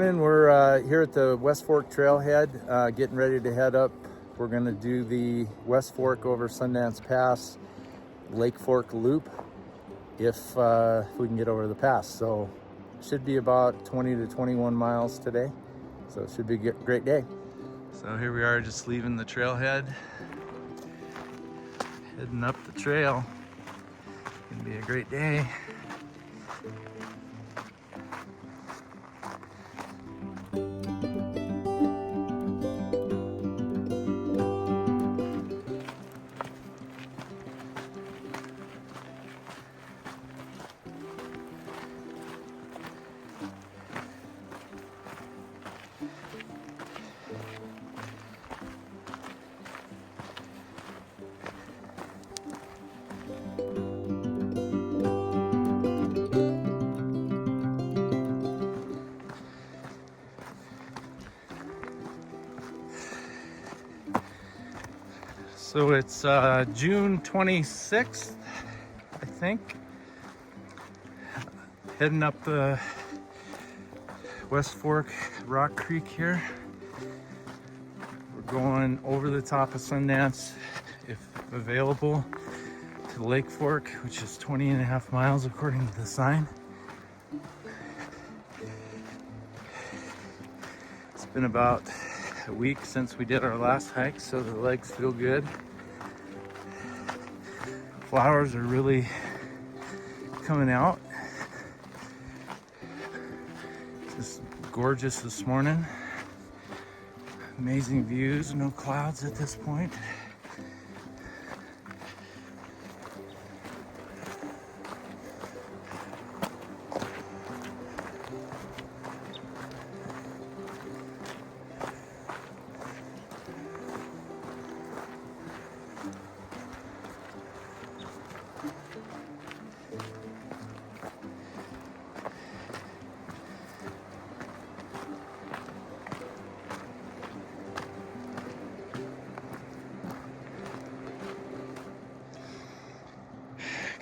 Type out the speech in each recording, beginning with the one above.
morning. We're here at the West Fork Trailhead, getting ready to head up. We're going to do the West Fork over Sundance Pass, Lake Fork Loop, if we can get over the pass. So should be about 20 to 21 miles today. So it should be a great day. So here we are, just leaving the trailhead, heading up the trail. Gonna be a great day. So it's June 26th, I think. Heading up the West Fork Rock Creek here. We're going over the top of Sundance, if available, to Lake Fork, which is 20 and a half miles according to the sign. It's been about a week since we did our last hike, so the legs feel good. Flowers are really coming out. Just gorgeous this morning. Amazing views, no clouds at this point.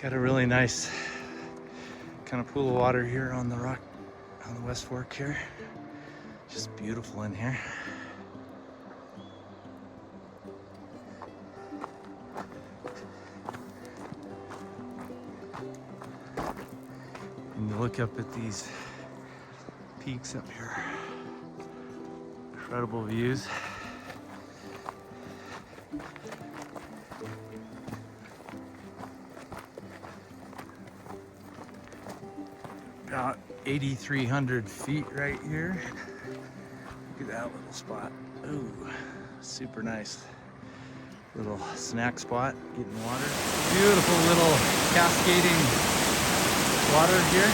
Got a really nice kind of pool of water here on the rock, on the West Fork here. Just beautiful in here. And you look up at these peaks up here. Incredible views. About 8,300 feet right here. Look at that little spot. Ooh, super nice little snack spot, getting water. Beautiful little cascading water here.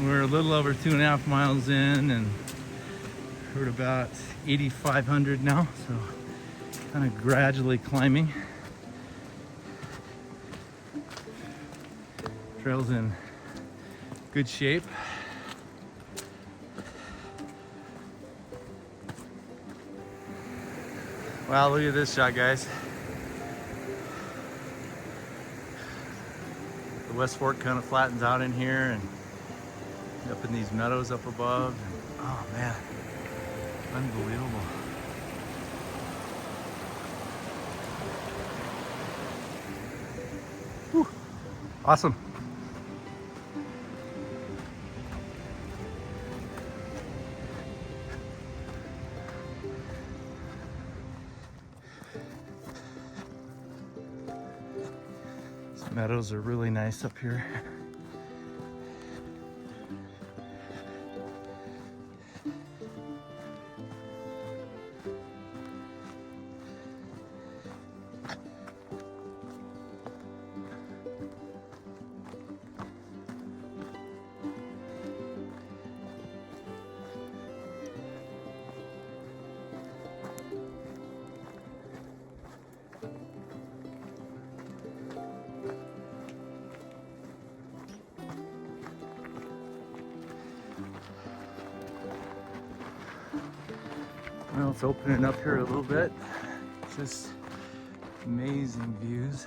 We're a little over 2.5 miles in, and we're at about 8,500 now, so kind of gradually climbing. Trail's in good shape. Wow, look at this shot, guys. The West Fork kind of flattens out in here and up in these meadows up above. And, oh man, unbelievable. Whew. Awesome. These meadows are really nice up here. Well, it's opening up here a little bit. Just Amazing views.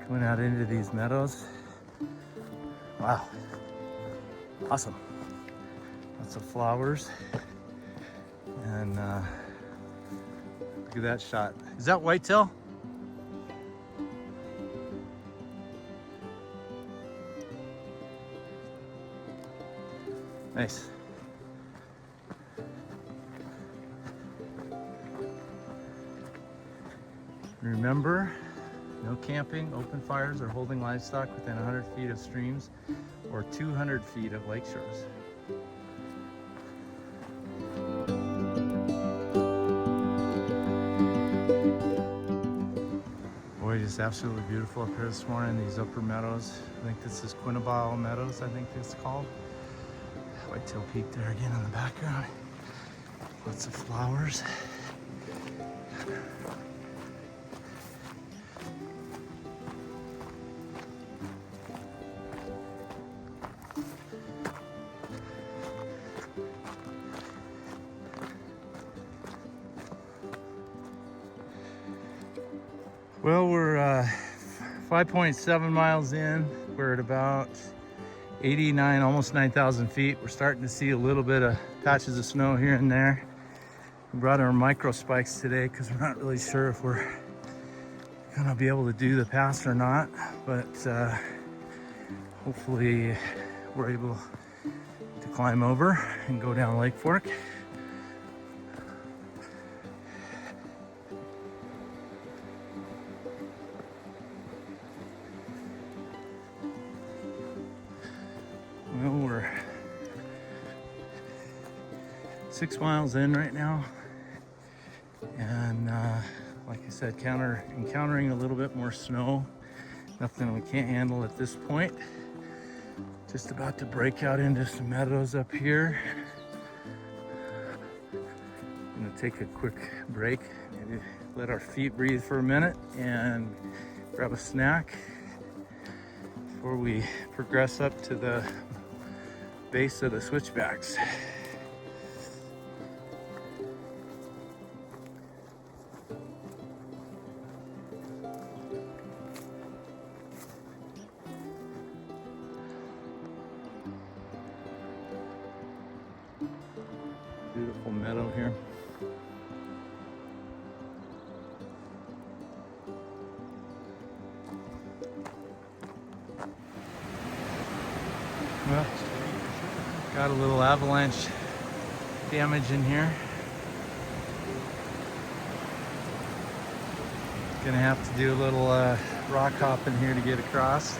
Coming out into these meadows. Wow, awesome. Lots of flowers. And look at that shot. Is that whitetail? Nice. Remember, no camping, open fires, or holding livestock within 100 feet of streams or 200 feet of lake shores. Boy, just absolutely beautiful up here this morning, these upper meadows. I think this is Quinnabile Meadows, I think it's called. Whitetail Peak there again in the background. Lots of flowers. Well, we're 5.7 miles in. We're at about 89, almost 9,000 feet. We're starting to see a little bit of patches of snow here and there. We brought our micro spikes today because we're not really sure if we're gonna be able to do the pass or not, but hopefully we're able to climb over and go down Lake Fork. Well, we're 6 miles in right now, and like I said, encountering a little bit more snow. Nothing we can't handle at this point. Just about to break out into some meadows up here. I'm gonna take a quick break, maybe let our feet breathe for a minute and grab a snack before we progress up to the base of the switchbacks. Beautiful meadow here. Well, got a little avalanche damage in here. Gonna have to do a little rock hopping here to get across.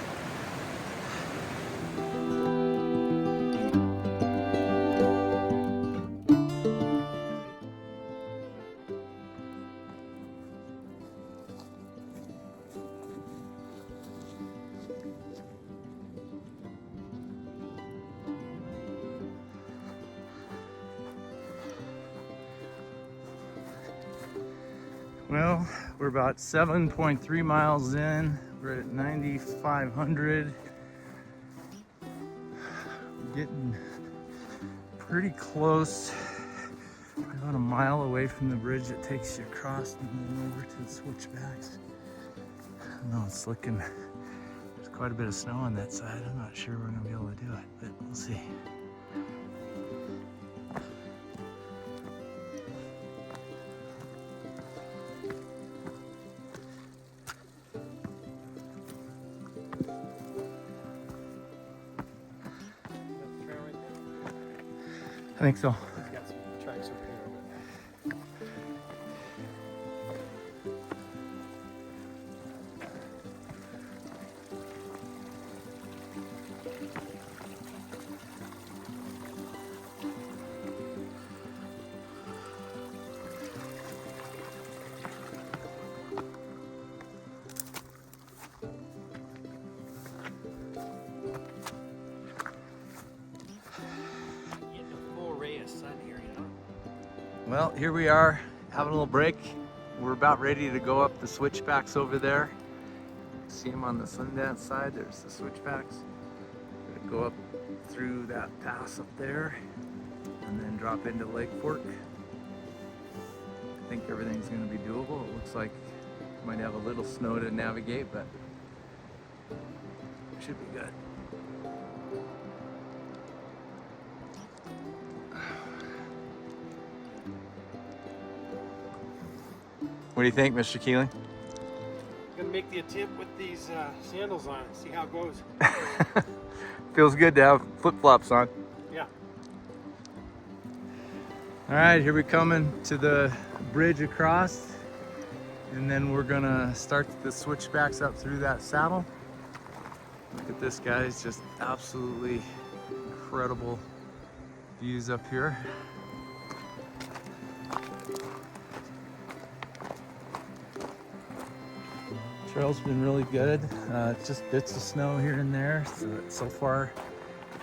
Well, we're about 7.3 miles in. We're at 9,500. We're getting pretty close. We're about a mile away from the bridge that takes you across and then over to the switchbacks. I know it's looking, there's quite a bit of snow on that side. I'm not sure we're gonna be able to do it, but we'll see. I think so. It's got some tracks over here. Well, here we are having a little break. We're about ready to go up the switchbacks over there. See them on the Sundance side. There's the switchbacks. We're gonna go up through that pass up there and then drop into Lake Fork. I think everything's gonna be doable. It looks like we might have a little snow to navigate, but it should be good. What do you think, Mr. Keeling? I'm gonna make the attempt with these sandals on and see how it goes. Feels good to have flip-flops on. Yeah. All right, here we coming to the bridge across, and then we're gonna start the switchbacks up through that saddle. Look at this, guys, just absolutely incredible views up here. Trail's been really good. Just bits of snow here and there. So far,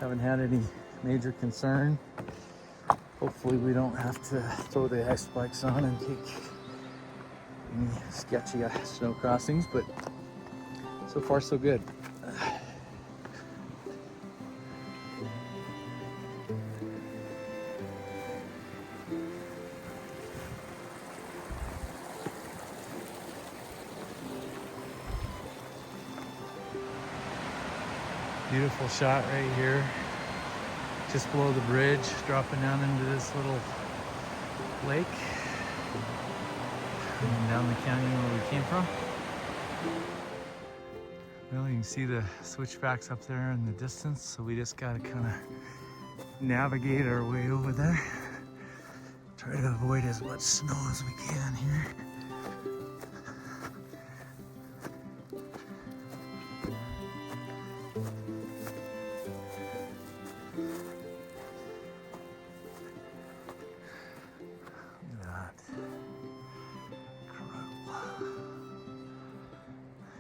haven't had any major concern. Hopefully we don't have to throw the ice bikes on and take any sketchy snow crossings, but so far so good. Beautiful shot right here, just below the bridge, dropping down into this little lake, and down the canyon where we came from. Well, you can see the switchbacks up there in the distance, so we just gotta kind of navigate our way over there. Try to avoid as much snow as we can here.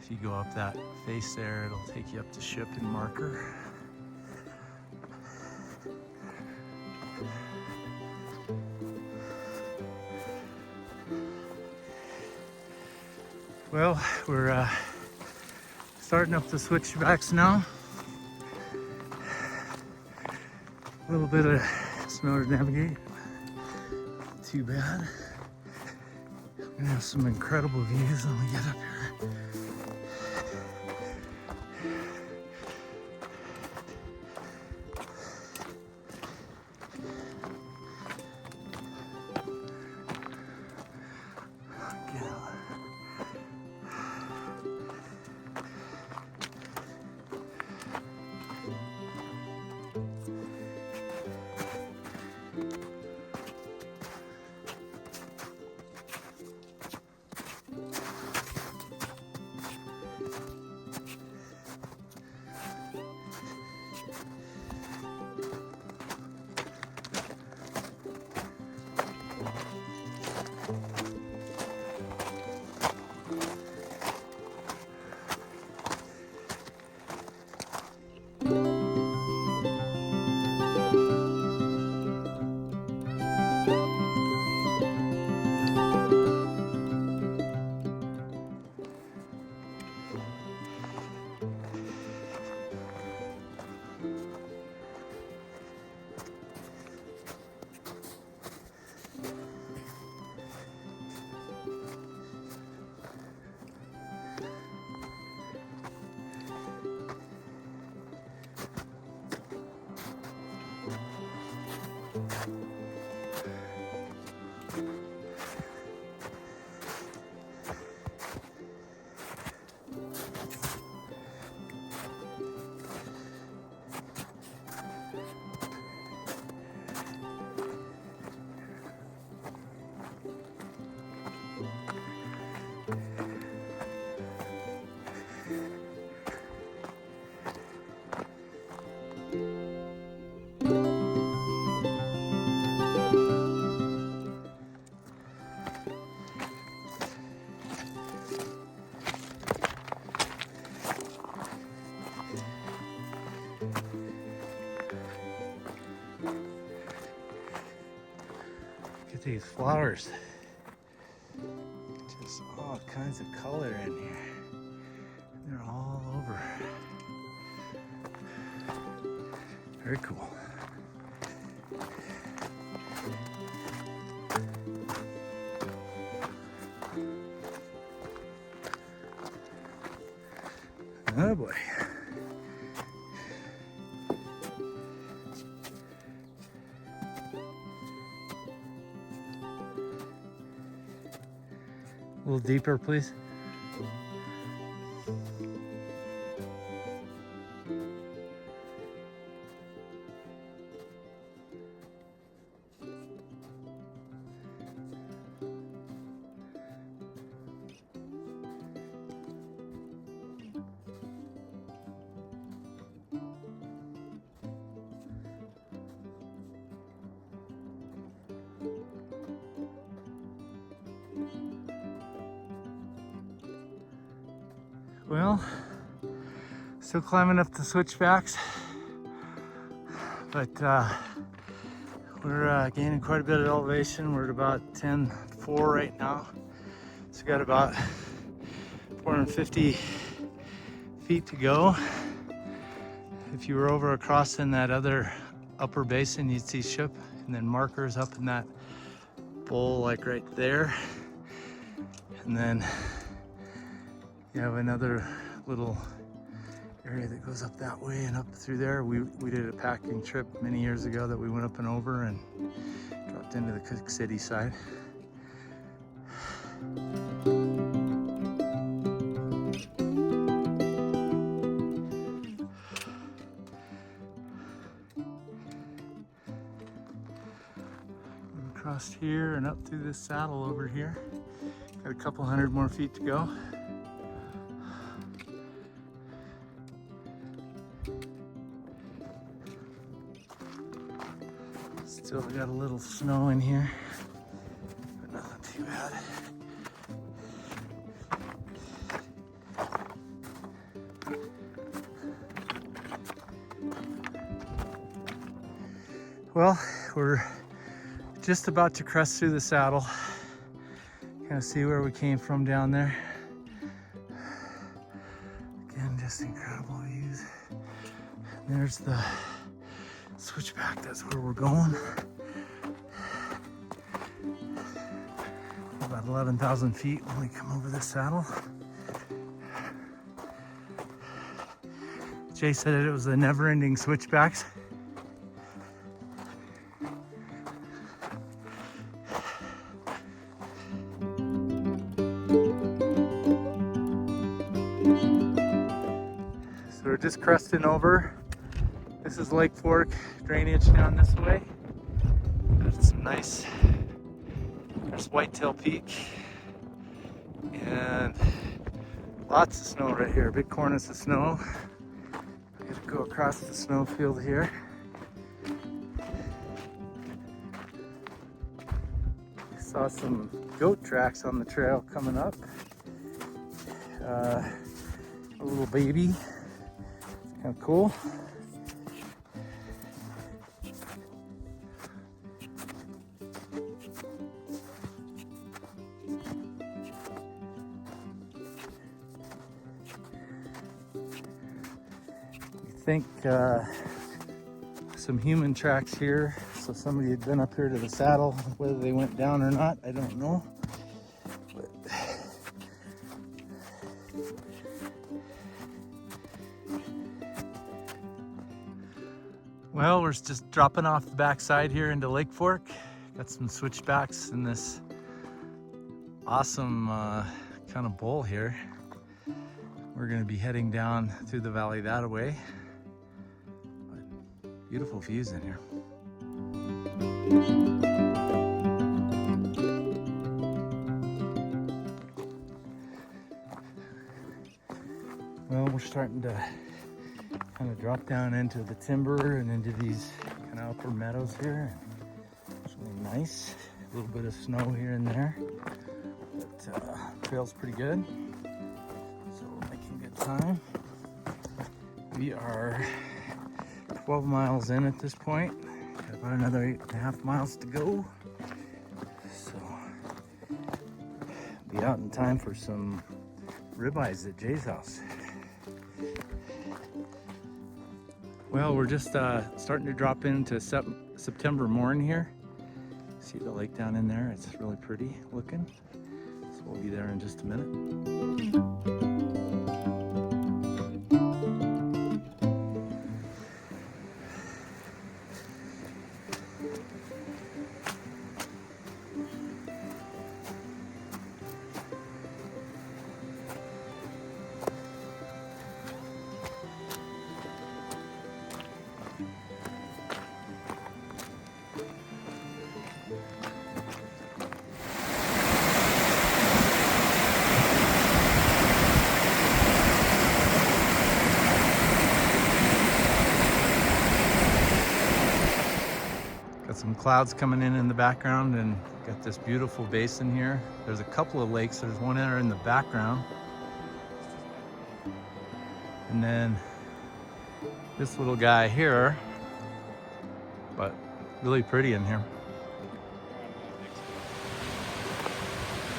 If you go up that face there, it'll take you up to Ship and Marker. Well, we're starting up the switchbacks now. A little bit of snow to navigate. Not too bad. We're gonna have some incredible views when we get up here. at these flowers. Just all kinds of color in here. They're all over. Very cool. Oh boy. A little deeper, please. Well, still climbing up the switchbacks, but we're gaining quite a bit of elevation. We're at about 10.4 right now. So we got about 450 feet to go. If you were over across in that other upper basin, you'd see ship and then markers up in that bowl like right there. And then you have another little area that goes up that way and up through there. We did a packing trip many years ago that we went up and over and dropped into the Cook City side. Across here and up through this saddle over here. Got a couple hundred more feet to go. Still got a little snow in here, but nothing too bad. Well, we're just about to crest through the saddle. Kind of see where we came from down there. Again, just incredible views. And there's the switchback, that's where we're going. About 11,000 feet when we come over the saddle. Jay said it was a never-ending switchbacks. So we're just cresting over. This is Lake Fork drainage down this way. There's some nice, there's Whitetail Peak and lots of snow right here, big cornice of snow. I'm gonna go across the snow field here. Saw some goat tracks on the trail coming up. A little baby, kind of cool. I think some human tracks here, so somebody had been up here to the saddle. Whether they went down or not, I don't know. But well, we're just dropping off the backside here into Lake Fork. Got some switchbacks in this awesome kind of bowl here. We're going to be heading down through the valley that way. Beautiful views in here. Well, we're starting to kind of drop down into the timber and into these kind of upper meadows here. It's really nice. A little bit of snow here and there, but trail's pretty good. So we're making good time. We are 12 miles in at this point. Got about another 8.5 miles to go. be out in time for some ribeyes at Jay's house. Well, we're just starting to drop into September morn here. See the lake down in there? It's really pretty looking. So we'll be there in just a minute. Got some clouds coming in the background, and got this beautiful basin here. There's a couple of lakes. There's one there in the background. And then this little guy here, but really pretty in here.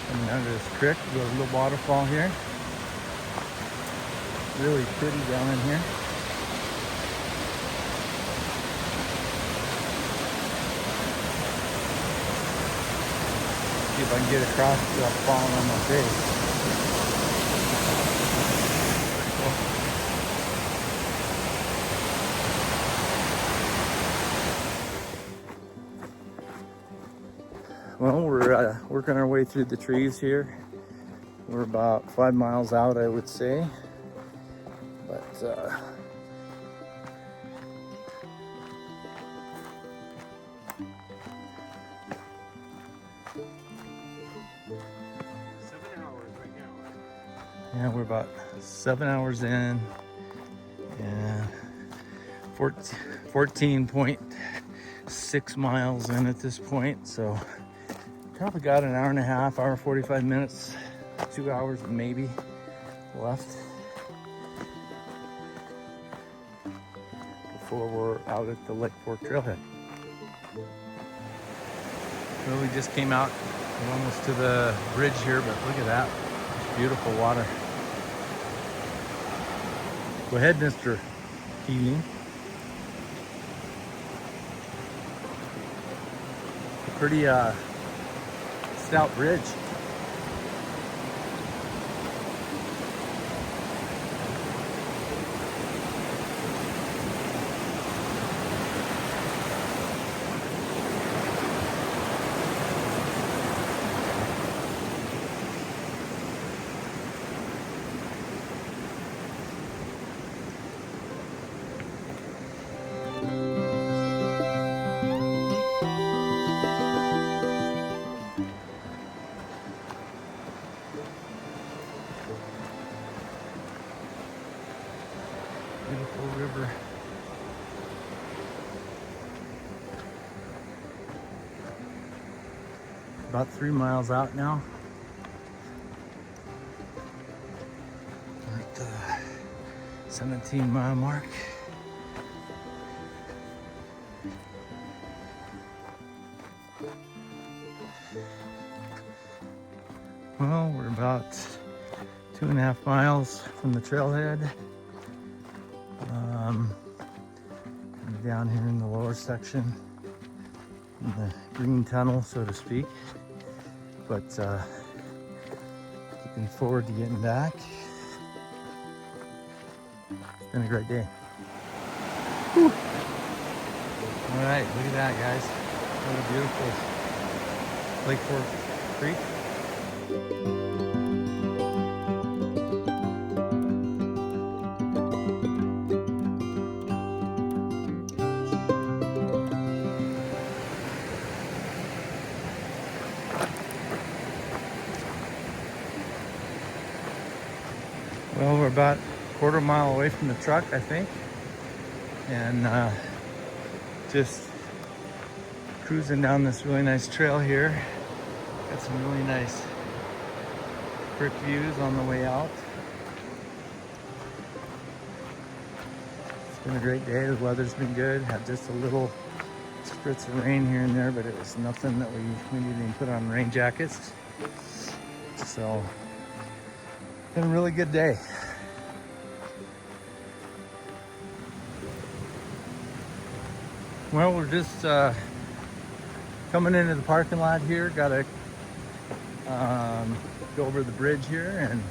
Coming down to this creek, we got a little waterfall here. Really pretty down in here. See if I can get across without falling on my face. Well, we're working our way through the trees here. We're about 5 miles out, I would say. But yeah, we're about 7 hours in and 14.6 miles in at this point. So probably got an hour and a half, hour 45 minutes, 2 hours maybe left before we're out at the Lake Fork Trailhead. Well, we just came out almost to the bridge here, but look at that. Beautiful water. Go ahead, Mr. Keeling. Pretty stout bridge. Beautiful river. About 3 miles out now. We're at the 17-mile mark. Well, we're about 2.5 miles from the trailhead. Down here in the lower section, in the green tunnel, so to speak. But looking forward to getting back. It's been a great day. Whew. All right, look at that, guys. What a beautiful Lake Fork Creek. Well, we're about a quarter mile away from the truck, I think, and just cruising down this really nice trail here. Got some really nice creek views on the way out. It's been a great day. The weather's been good. Had just a little spritz of rain here and there, but it was nothing that we didn't even put on rain jackets. Just So, been a really good day. Well, we're just coming into the parking lot here. Gotta go over the bridge here and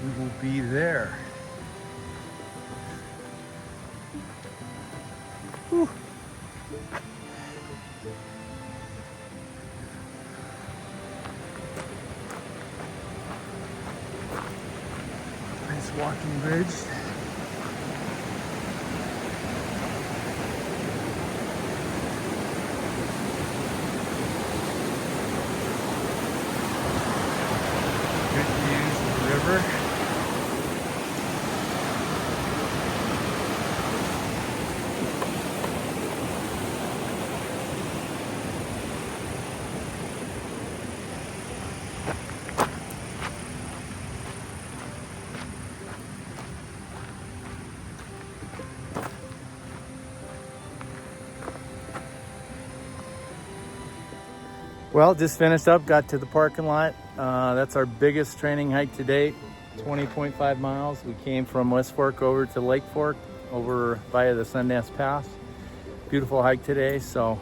we will be there. Whew. Nice walking bridge. Good views of the river. Well, just finished up, got to the parking lot. That's our biggest training hike to date, 20.5 miles. We came from West Fork over to Lake Fork over via the Sundance Pass. Beautiful hike today, so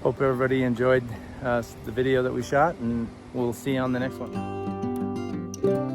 hope everybody enjoyed the video that we shot, and we'll see you on the next one.